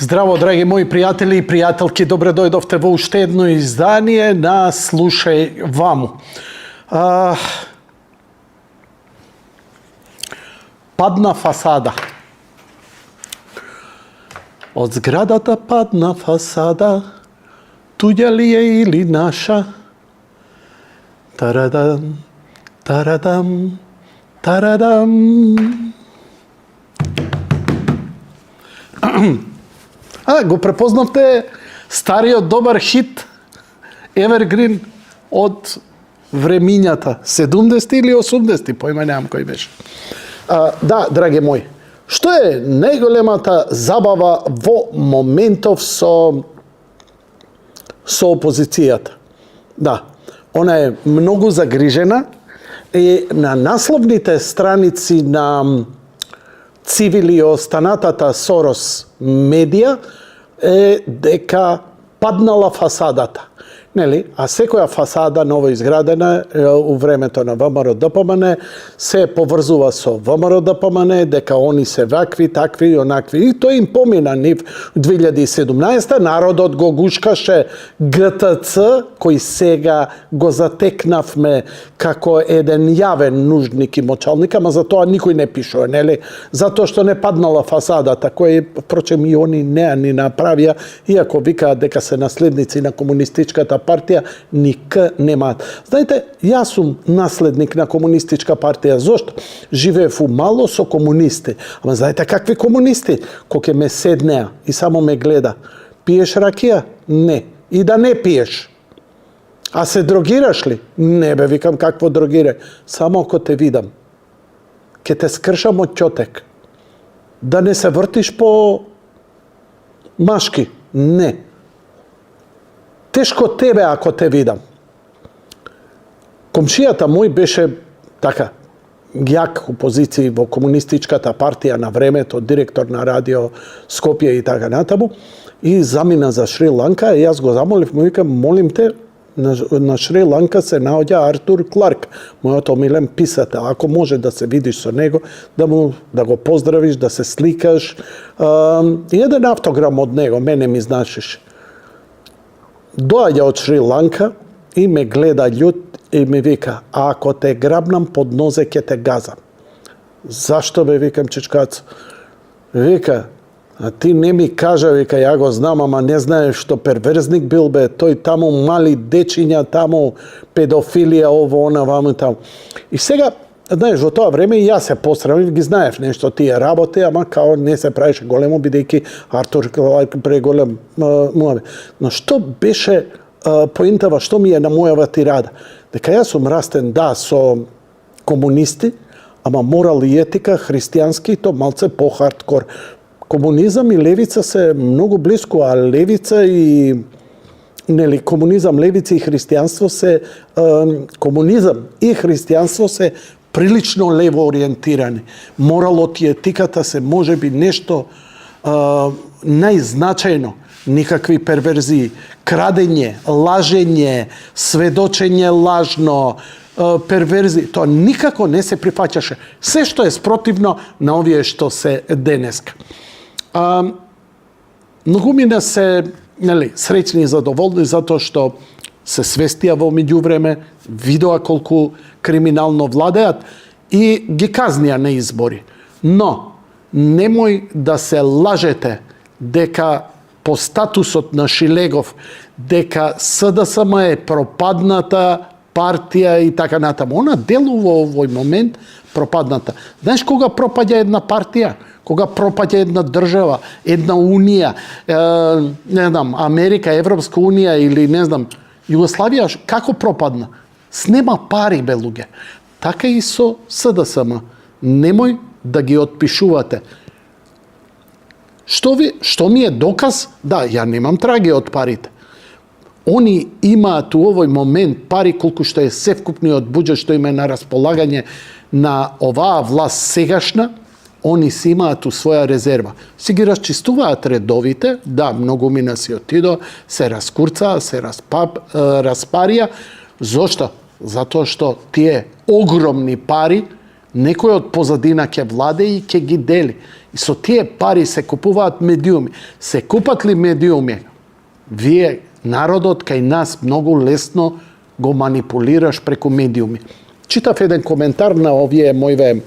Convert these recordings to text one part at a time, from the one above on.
Здраво, драги мои пријатели и пријателки, добре дојдовте во уште едно издание на Слушај ваму. Падна фасада. Од зградата падна фасада, туѓа ли е или наша? Тарадам, тарадам, тарадам. Го препознавте стариот добар хит Evergreen од времињата 70 или 80, појма немам кој беше. Да, драги мои, што е најголемата забава во моментов со опозицијата? Да, она е многу загрижена и на насловните страници на Цивили и останатата Сорос медија е дека паднала фасадата. Нели? А секоја фасада новоизградена у времето на ВМРО ДПМН се поврзува со ВМРО ДПМН, дека они се вакви, такви и онакви. И тој им помина нив 2017 народот го гушкаше ГТЦ, кој сега го затекнавме како еден јавен нужник и мочалник, ама за тоа никој не пишува, нели? Затоа што не паднала фасадата, кој впрочем и они не ни направија, иако викаат дека се наследници на комунистичката партија, никак немаат. Знаете, јас сум наследник на комунистичка партија. Зошто? Живеев у мало со комунисти. Ама знаете какви комунисти? Кој ме седнеа и само ме гледа. Пиеш ракија? Не. И да не пиеш. А се дрогираш ли? Не бе, викам какво дрогирај. Само ако те видам. Ке те скршам од ќотек. Да не се вртиш по машки? Не. Тешко тебе ако те видам. Комшијата мој беше така, јак у позиции во комунистичката партија на времето, директор на радио Скопје и така натаму, и замина за Шри-Ланка, и јас го замолив, му викам, молим те, на Шри-Ланка се наоѓа Артур Кларк, мојот омилен писател, ако може да се видиш со него, да го поздравиш, да се сликаш, и еден автограм од него, мене ми значиш. Доаѓа од Шри-Ланка и ме гледа љут и ми вика, ако те грабнам под нозе ќе те газам. Зашто бе, викам, чичкац? Вика, а ти не ми кажа, вика, ја го знам, ама не знаеш што перверзник бил бе, тој таму мали дечиња, таму педофилија, ово, она, ваму, таму. И сега, знаеш, во тоа време и јас се посрамив, ги знаев нешто тие работи, ама као не се правише големо, бидејќи Артур Кларк преголем муаве. Но што беше поинтава, што ми е на мојава тирада? Дека јас сум растен, да, со комунисти, ама морал и етика, христијански, то малце по-хардкор. Комунизам и левица се многу близко, а левица и нели комунизам, левица и христијанство се комунизам и христијанство се прилично лево ориентирани. Моралот и етиката се можеби нешто најзначајно. Никакви перверзии, крадење, лажење, сведочење лажно, перверзии, тоа никако не се прифаќаше. Се што е спротивно на овие што се денеска. Многумина се среќни и задоволни затоа што се свестија во меѓувреме, видоа колку криминално владеат и ги казнија на избори. Но немој да се лажете дека по статусот на Шилегов, дека СДСМ е пропадната партија и така натаму. Она делува овој момент пропадната. Знаеш кога пропаѓа една партија? Кога пропаѓа една држава, една унија, не знам, Америка, Европска унија или не знам, Југославија, како пропадна? Снема пари, бе, луѓе. Така и со СДСМ. Немој да ги отпишувате. Што ми е доказ? Да, ја немам траги од парите. Oni имаат у овој момент пари колку што е севкупниот буџет што има на располагање на оваа власт сегашна, они си имаат у своја резерва. Си ги расчистуваат редовите, да, многумина си отидо, се раскурцаа, се распарија. Зошто? Затоа што тие огромни пари некој од позадина ќе владе и ќе ги дели. И со тие пари се купуваат медиуми. Се купат ли медиуми? Вие, народот кај нас, многу лесно го манипулираш преку медиуми. Читав еден коментар на овие мојве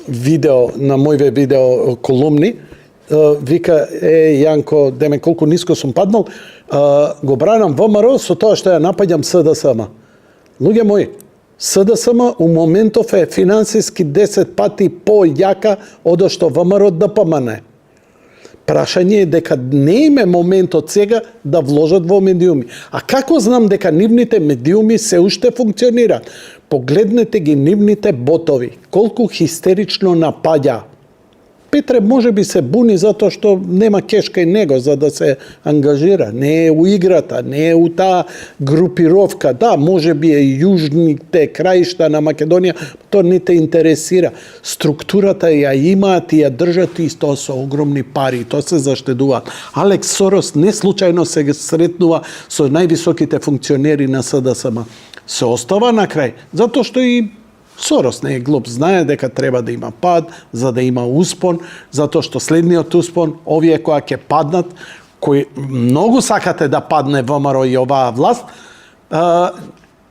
мојве видео колумни. Вика, Јанко, деме колку ниско сум паднал, го бранам ВМРО со тоа што ја напаѓам СДСМ. Луѓе мои, СДСМ у моментов е финансиски 10 пати појака од што ВМРО ДПМН. Прашање е дека не име моментот сега да вложат во медиуми. А како знам дека нивните медиуми се уште функционираат? Погледнете ги нивните ботови, колку хистерично напаѓа. Петре може би се буни затоа што нема кеш кај него за да се ангажира. Не е у играта, не е у таа групировка. Да, може би е јужните краишта на Македонија, тоа не те интересира. Структурата ја имаат и ја држат и тоа со огромни пари, тоа се заштедуваат. Алекс Сорос не случајно се сретнува со највисоките функционери на СДСМ. Се остава на крај, затоа што и Сорос не е глуп, знае дека треба да има пад, за да има успон, затоа што следниот успон, овие кои ќе паднат, кои многу сакате да падне ВМРО и оваа власт,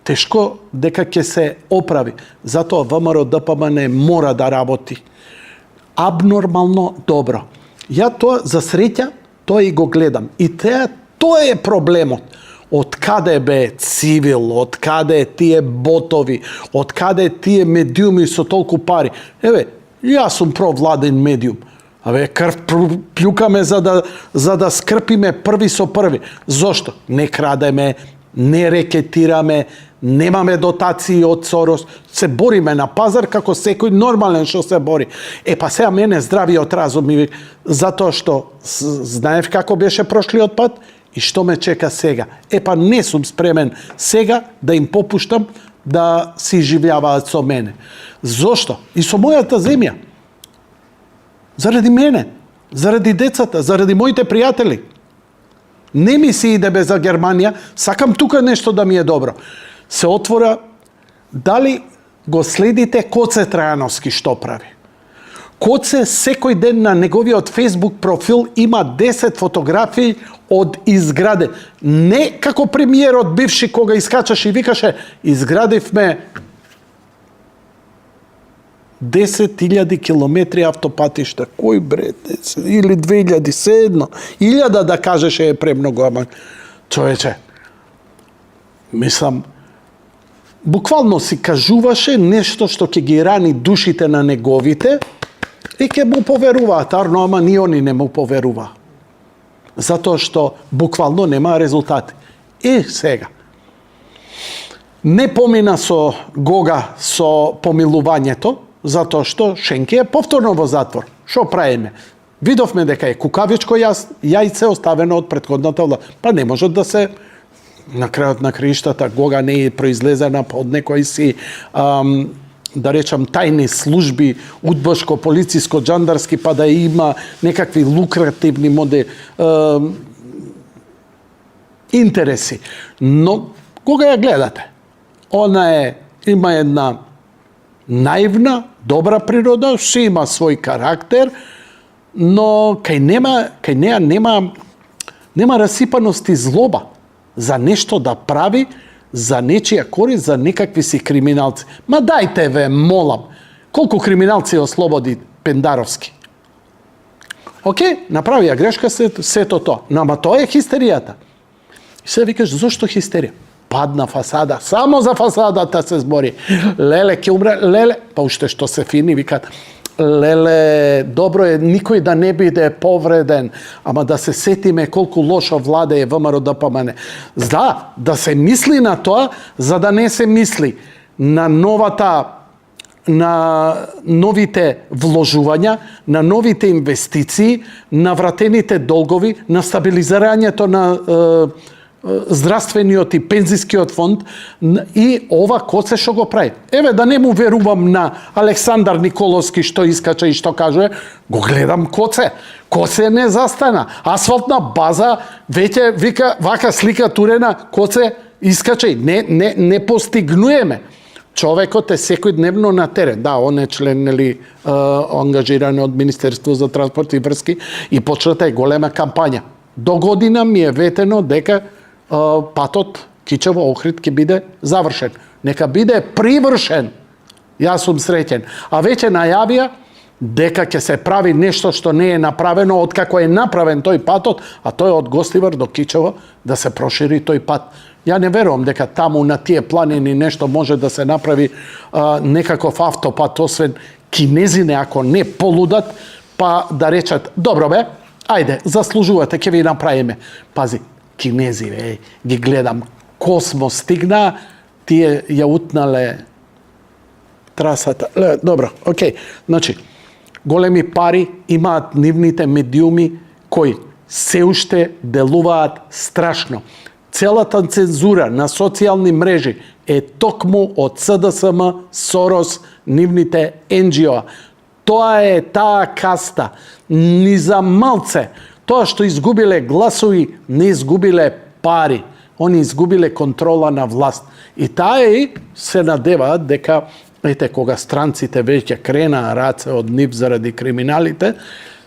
тешко дека ќе се оправи. Затоа ВМРО ДПМН мора да работи абнормално добро. Ја тоа, за среќа, тоа и го гледам. И тоа е проблемот. Од каде бе цивил, од каде тие ботови, од каде тие медиуми со толку пари. Еве, јас сум провладен медиум. Крв плюкаме за да скрпиме први со први. Зошто? Не крадеме, не рекетираме, немаме дотации од Сорос, се бориме на пазар како секој нормален што се бори. Па сега мене здравиот разум ми, затоа што знаев како беше прошлиот пат, и што ме чека сега? Па не сум спремен сега да им попуштам да си живејаваат со мене. Зошто? И со мојата земја. Заради мене, заради децата, заради моите пријатели. Не ми се иде без за Германија, сакам тука нешто да ми е добро. Се отвора, дали го следите Коце Трајановски што прави? Коце секој ден на неговиот Facebook профил има 10 фотографии од изграде. Не како премиерот бивши кога искачаше и викаше изградивме 10.000 километри автопатишта. Кој бред? Или 2000, седно. 1000 да кажеше е премногу, ама човече, мислам, буквално си кажуваше нешто што ќе ги рани душите на неговите и ќе му поверуваат, ама ни они не му поверува. Затоа што буквално нема резултати. Сега. Не помина со Гога со помилувањето, затоа што Шенки е повторно во затвор. Што правиме? Видовме дека е кукавичко јајце оставено од претходната власт. Па не може да се на крајот на краиштата Гога не е произлезена од некој си да речам тајни служби, удбашко, полициско, джандарски, па да има некакви лукративни интереси. Но кога ја гледате, она има една наивна, добра природа, си има свој карактер, но кај неа нема расипаност и злоба за нешто да прави, за нечија корист, за некакви си криминалци. Ма дајте ве, молам, колку криминалци ослободи Пендаровски. Направија грешка сето тоа. Но ама тоа е хистеријата. И се викаш, зошто хистерија? Падна фасада, само за фасадата се збори. Леле, ќе умре, леле, па уште што се фини, викат, леле, добро е никој да не биде повреден, ама да се сетиме колку лошо владе е ВМРО ДПМН. Да се мисли на тоа, за да не се мисли на новата на новите вложувања, на новите инвестиции, на вратените долгови, на стабилизирањето на здравствениот и пензискиот фонд и ова коце што го прави. Еве да не му верувам на Александар Николовски што искача и што кажува, го гледам коце. Коце не застана. Асфалтна база, веќе вика вака слика турена, коце искача. Не постигнуеме. Човекот е секојдневно на терен. Да, он е член ангажиран од Министерство за транспорт и врски и почната е голема кампања. До година ми е ветено дека патот Кичево-Охрид ќе биде завршен. Нека биде привршен. Јас сум среќен. А веќе најавија дека ќе се прави нешто што не е направено откако е направен тој патот, а тој од Гостивар до Кичево да се прошири тој пат. Ја не верувам дека таму на тие планини нешто може да се направи некаков автопат, освен кинезине, ако не полудат, па да речат, добро бе, ајде, заслужувате, ќе ви направиме. Пази, кинези, ги гледам, космо стигна, тие ја утнале трасата. Добро, окей. Значи, големи пари имаат нивните медиуми кои се уште делуваат страшно. Целата цензура на социјални мрежи е токму од СДСМ, Сорос, нивните NGO. Тоа е таа каста. Ни за малце. Тоа што изгубиле гласови, не изгубиле пари. Они изгубиле контрола на власт. И таа и се надеваат дека, ете, кога странците веќе кренаа раце од нив заради криминалите,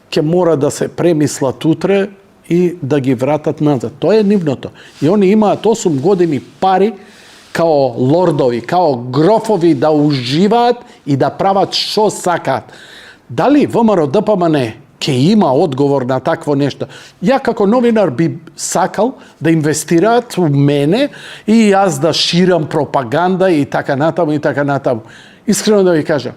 ќе мора да се премислат утре и да ги вратат назад. Тоа е нивното. И они имаат 8 години пари као лордови, као грофови да уживаат и да прават што сакаат. Дали ВМРО ДПМН ќе има одговор на такво нешто? Ја како новинар би сакал да инвестираат у мене и јас да ширам пропаганда и така натаму и така натаму. Искрено да ви кажам,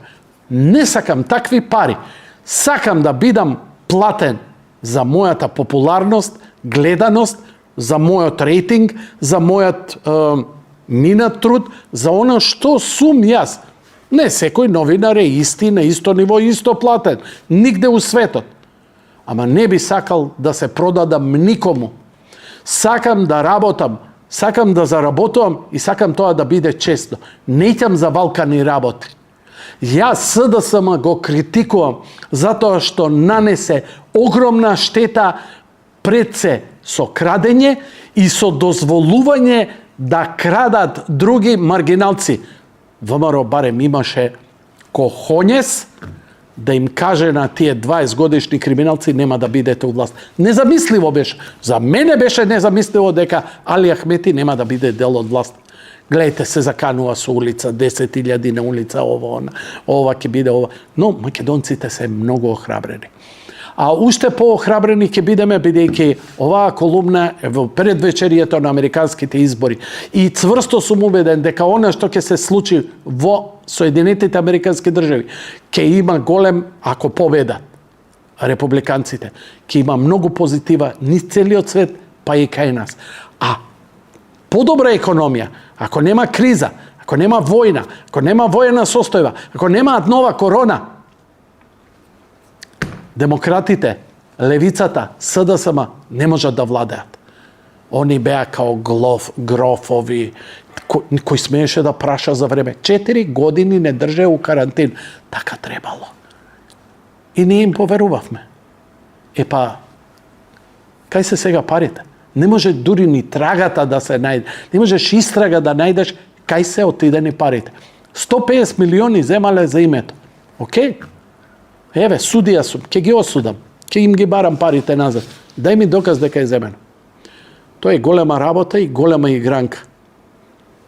не сакам такви пари. Сакам да бидам платен за мојата популарност, гледаност, за мојот рейтинг, за мојот минат труд, за оно што сум јас. Не секој новинар е исти, на исто ниво, исто платен. Нигде у светот. Ама не би сакал да се продадам никому. Сакам да работам, сакам да заработувам и сакам тоа да биде честно. Неќам за валкани работи. Јас СДСМ го критикувам затоа што нанесе огромна штета пред се со крадење и со дозволување да крадат други маргиналци. ВМРО барем имаше кохонес да им каже на тие 20 годишни криминалци нема да бидете у власт. Незамисливо беше. За мене беше незамисливо дека Али Ахмети нема да биде дел од власт. Гледайте, се заканува со улица, 10.000 на улица, ова ќе биде ова. Но македонците се многу охрабрени. А уште поохрабрени ќе бидеме, бидејќи оваа колумна е во предвечерието на американските избори. И цврсто сум убеден дека она што ќе се случи во Соединетите американски држави, ќе има голем, ако победат републиканците, ќе има многу позитива низ целиот свет, па и кај нас. А подобра економија, ако нема криза, ако нема војна, ако нема војна состојба, ако немаат нова корона, демократите, левицата, СДСМ не можат да владеат. Они беа као грофови, кој смееше да праша за време. 4 години не држе у карантин. Така требало. И ние им поверувавме. Епа, кај се сега парите? Не може дури ни трагата да се најде. Не можеш истрага да најдеш кај се отидени парите. 150 милиони земале за името. Океј? Еве, судија сум, ќе ги осудам. Ќе им ги барам парите назад. Дај ми доказ дека е земено. Тоа е голема работа и голема игранка.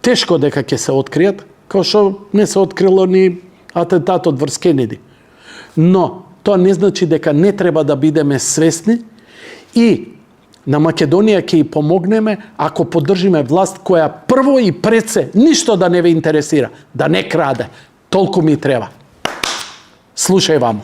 Тешко дека ќе се откријат, као што не се открило ни атентатот врз Кенеди. Но, тоа не значи дека не треба да бидеме свесни и на Македонија ќе и помогнеме ако поддржиме власт која прво и пред се ништо да не ве интересира, да не краде. Толку ми треба. Слушај ваму.